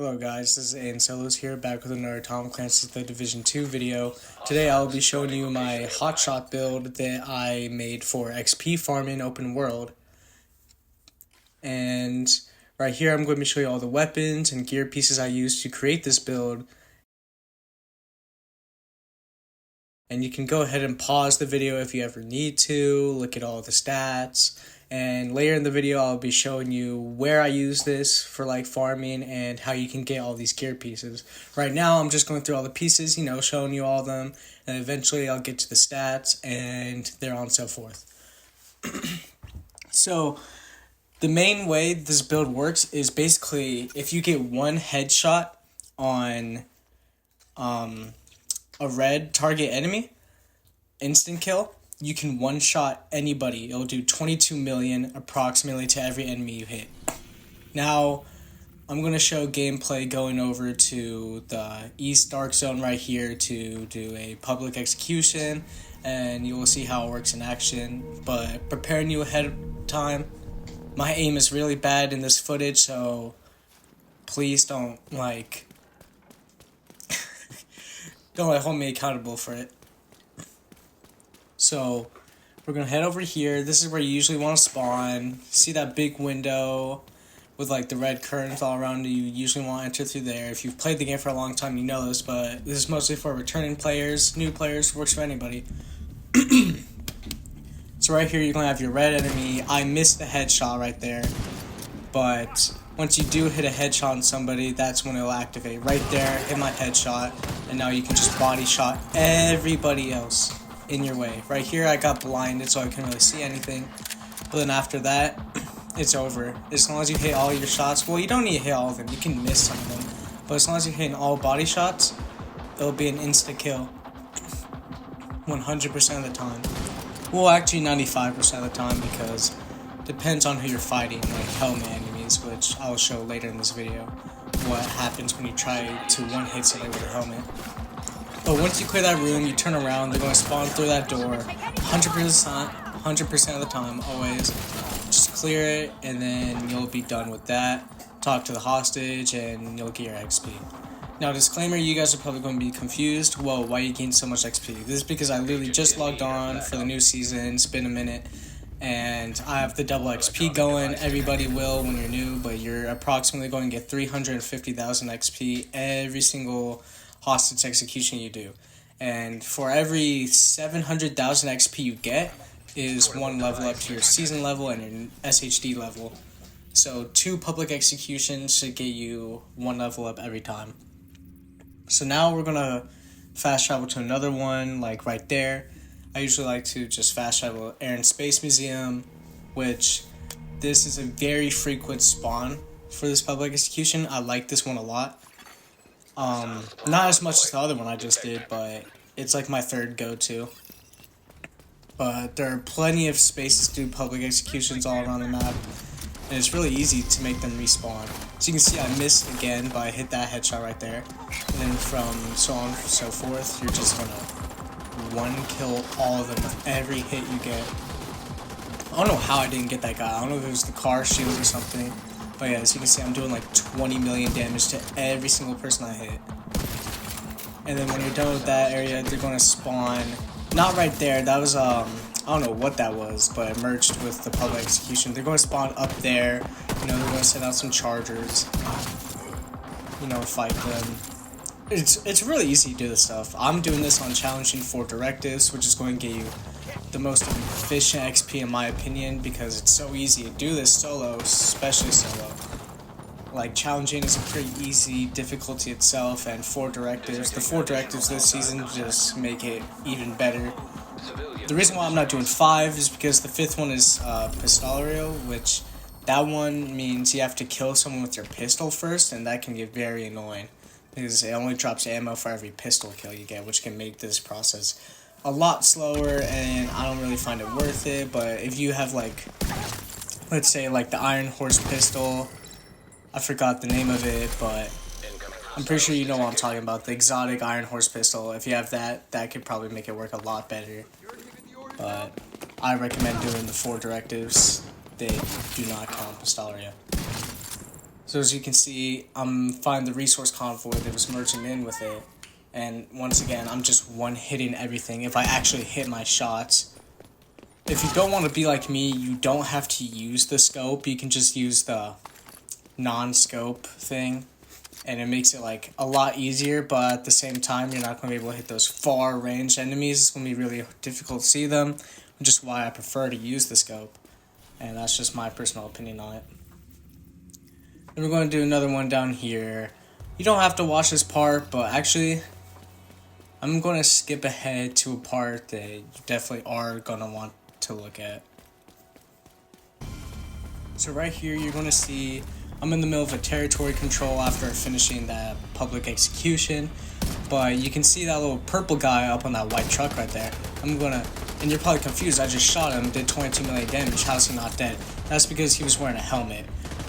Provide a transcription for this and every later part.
Hello guys, this is Aiden Solos here, back with another Tom Clancy's The Division 2 video. Today I'll be showing you my Hotshot build that I made for XP farming open world. And right here I'm going to show you all the weapons and gear pieces I used to create this build. And you can go ahead and pause the video if you ever need to, look at all the stats. And later in the video, I'll be showing you where I use this for like farming and how you can get all these gear pieces. Right now, I'm just going through all the pieces, showing you all of them. And eventually, I'll get to the stats and there on and so forth. So, the main way this build works is basically if you get one headshot on a red target enemy, instant kill, you can one-shot anybody. It'll do 22 million approximately to every enemy you hit. Now, I'm going to show gameplay going over to the East Dark Zone right here to do a public execution, and you will see how it works in action. But preparing you ahead of time, my aim is really bad in this footage, so please don't hold me accountable for it. So, we're going to head over here. This is where you usually want to spawn. See that big window with the red curtains all around you? You usually want to enter through there. If you've played the game for a long time, you know this, but this is mostly for returning players, new players, works for anybody. So right here, you're going to have your red enemy. I missed the headshot right there, but once you do hit a headshot on somebody, that's when it'll activate. Right there, hit my headshot, and now you can just body shot everybody else in your way. Right here, I got blinded, so I couldn't really see anything. But then after that, it's over. As long as you hit all your shots, well, you don't need to hit all of them. You can miss some of them. But as long as you're hitting all body shots, it'll be an insta-kill. 100% of the time. Well, actually 95% of the time, because it depends on who you're fighting, like helmet enemies, which I'll show later in this video, what happens when you try to one-hit somebody with a helmet. But once you clear that room, you turn around, they're going to spawn through that door 100% of the time, always. Just clear it, and then you'll be done with that. Talk to the hostage, and you'll get your XP. Now, disclaimer, you guys are probably going to be confused. Whoa, why you gain so much XP? This is because I literally just logged on for the new season. It's been a minute. And I have the double XP going. Everybody will when you're new, but you're approximately going to get 350,000 XP every single hostage execution you do. And for every 700,000 XP you get is one level up to your season level and your SHD level. So 2 public executions should get you 1 level up every time. So now we're going to fast travel to another one, like right there. I usually like to just fast travel Air and Space Museum, which this is a very frequent spawn for this public execution. I like this one a lot. Not as much as the other one I just did, but it's like my third go-to. But there are plenty of spaces to do public executions all around the map, and it's really easy to make them respawn. So you can see I missed again, but I hit that headshot right there. And then from so on and so forth, you're just gonna one-kill all of them with every hit you get. I don't know how I didn't get that guy. I don't know if it was the car shield or something. But yeah, as you can see, I'm doing like 20 million damage to every single person I hit. And then when you're done with that area, they're going to spawn. Not right there. That was, I don't know what that was, but it merged with the public execution. They're going to spawn up there. They're going to send out some chargers. Fight them. It's really easy to do this stuff. I'm doing this on challenging 4 directives, which is going to get you the most efficient XP in my opinion, because it's so easy to do this solo, especially solo. Like, challenging is a pretty easy difficulty itself, and 4 directives. The 4 directives this season just make it even better. The reason why I'm not doing 5 is because the 5th one is Pistolerio, which that one means you have to kill someone with your pistol first, and that can get very annoying, because it only drops ammo for every pistol kill you get, which can make this process a lot slower, and I don't really find it worth it. But if you have let's say the Iron Horse pistol, I forgot the name of it, but I'm pretty sure you know what I'm talking about, the exotic Iron Horse pistol. If you have that, that could probably make it work a lot better. But I recommend doing the 4 directives. They do not count Pistoleria. So So as you can see, I'm finding the resource convoy that was merging in with it. And once again, I'm just one-hitting everything if I actually hit my shots. If you don't want to be like me, you don't have to use the scope. You can just use the non-scope thing. And it makes it like a lot easier, but at the same time, you're not going to be able to hit those far range enemies. It's going to be really difficult to see them, which is why I prefer to use the scope. And that's just my personal opinion on it. Then we're going to do another one down here. You don't have to watch this part, but actually, I'm going to skip ahead to a part that you definitely are going to want to look at. So right here, you're going to see I'm in the middle of a territory control after finishing that public execution, but you can see that little purple guy up on that white truck right there. And you're probably confused, I just shot him, did 22 million damage, how's he not dead? That's because he was wearing a helmet.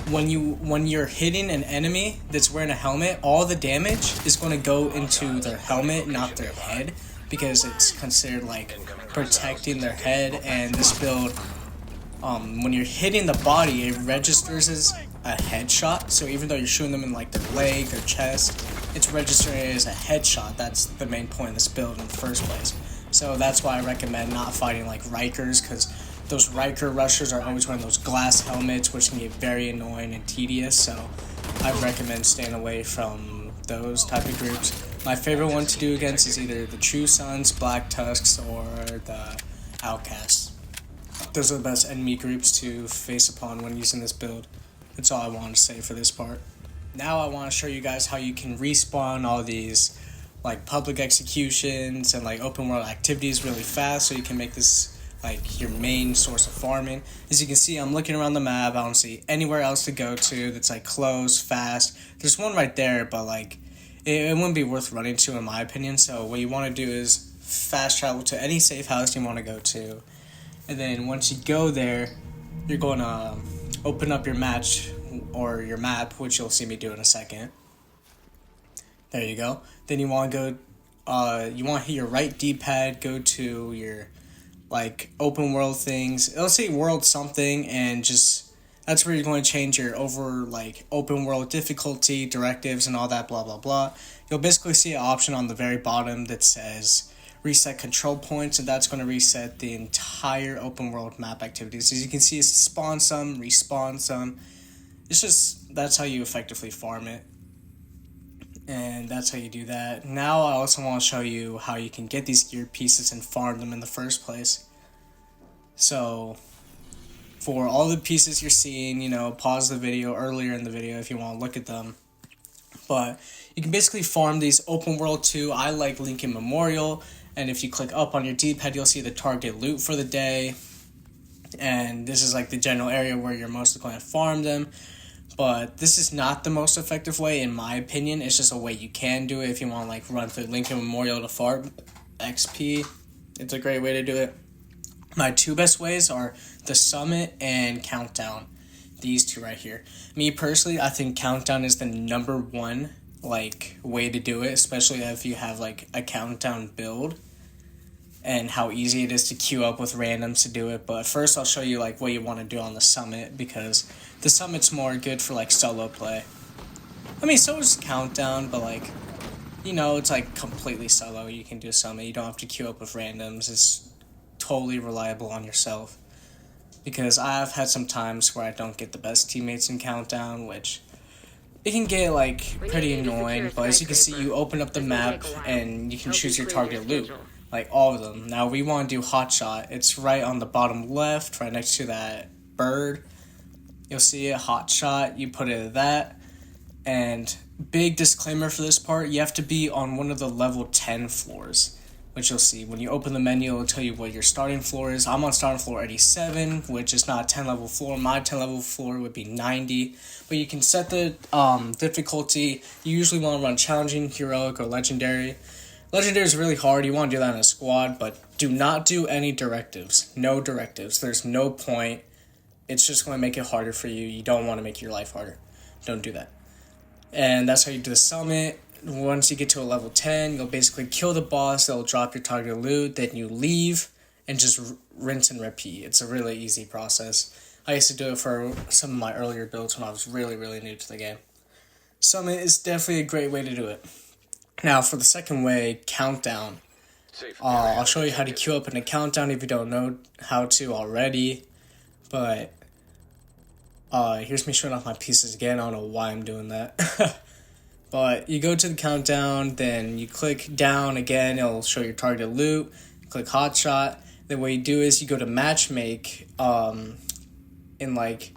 When you're hitting an enemy that's wearing a helmet, all the damage is going to go into their helmet, not their head, because it's considered like protecting their head. And this build, when you're hitting the body, it registers as a headshot. So even though you're shooting them in like their leg or chest, it's registering as a headshot. That's the main point of this build in the first place. So that's why I recommend not fighting like Rikers, because those Riker rushers are always wearing those glass helmets, which can get very annoying and tedious. So I recommend staying away from those type of groups. My favorite one to do against is either the True Sons, Black Tusks, or the Outcasts. Those are the best enemy groups to face upon when using this build. That's all I want to say for this part. Now I want to show you guys how you can respawn all these like public executions and like open world activities really fast, so you can make this like your main source of farming. As you can see, I'm looking around the map. I don't see anywhere else to go to that's like close, fast. There's one right there, but like it wouldn't be worth running to in my opinion. So what you want to do is fast travel to any safe house you want to go to, and then once you go there, you're going to open up your match or your map, which you'll see me do in a second. There you go. Then you want to go, you want to hit your right D-pad, go to your like open world things. It'll say world something, and just that's where you're going to change your like open world difficulty, directives, and all that blah blah blah. You'll basically see an option on the very bottom that says reset control points, and that's going to reset the entire open world map activities. As you can see, it's spawn some, respawn some. It's just, that's how you effectively farm it. And that's how you do that. Now I also want to show you how you can get these gear pieces and farm them in the first place. So for all the pieces you're seeing, pause the video earlier in the video if you want to look at them. But you can basically farm these open world too. I like Lincoln Memorial, and if you click up on your D-pad, you'll see the target loot for the day. And this is like the general area where you're mostly going to farm them. But this is not the most effective way, in my opinion. It's just a way you can do it if you want to like run through Lincoln Memorial to farm XP. It's a great way to do it. My two best ways are the Summit and Countdown. These two right here. Me personally, I think Countdown is the number one like way to do it, especially if you have like a Countdown build and how easy it is to queue up with randoms to do it. But first I'll show you like what you want to do on the Summit, because the Summit's more good for like solo play. I mean, so is Countdown, but like, it's like completely solo. You can do Summit. You don't have to queue up with randoms. It's totally reliable on yourself. Because I've had some times where I don't get the best teammates in Countdown, which it can get like pretty annoying. But as you can see, you open up the map and you can choose your target loot. Like all of them. Now we want to do Hotshot. It's right on the bottom left, right next to that bird. You'll see it, Hotshot. You put it at that. And big disclaimer for this part, you have to be on one of the level 10 floors, which you'll see. When you open the menu, it'll tell you what your starting floor is. I'm on starting floor 87, which is not a 10 level floor. My 10 level floor would be 90. But you can set the difficulty. You usually want to run challenging, heroic, or legendary. Legendary is really hard. You want to do that in a squad, but do not do any directives. No directives. There's no point. It's just going to make it harder for you. You don't want to make your life harder. Don't do that. And that's how you do the Summit. Once you get to a level 10, you'll basically kill the boss. They'll drop your target loot. Then you leave and just rinse and repeat. It's a really easy process. I used to do it for some of my earlier builds when I was really, really new to the game. Summit is definitely a great way to do it. Now, for the second way, countdown. I'll show you how to queue up in a countdown if you don't know how to already. But here's me showing off my pieces again. I don't know why I'm doing that. But you go to the countdown, then you click down again. It'll show your targeted loot. Click Hotshot. Then what you do is you go to Matchmake in like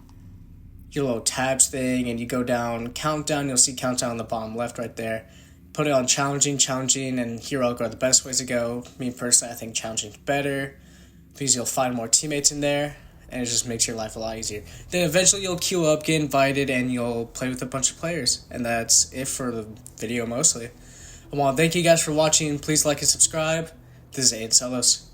your little tabs thing, and you go down Countdown. You'll see Countdown on the bottom left right there. Put it on Challenging, and Heroic are the best ways to go. Me personally, I think Challenging's better because you'll find more teammates in there, and it just makes your life a lot easier. Then eventually you'll queue up, get invited, and you'll play with a bunch of players. And that's it for the video mostly. I want to thank you guys for watching. Please like and subscribe. This is Aiden Celos.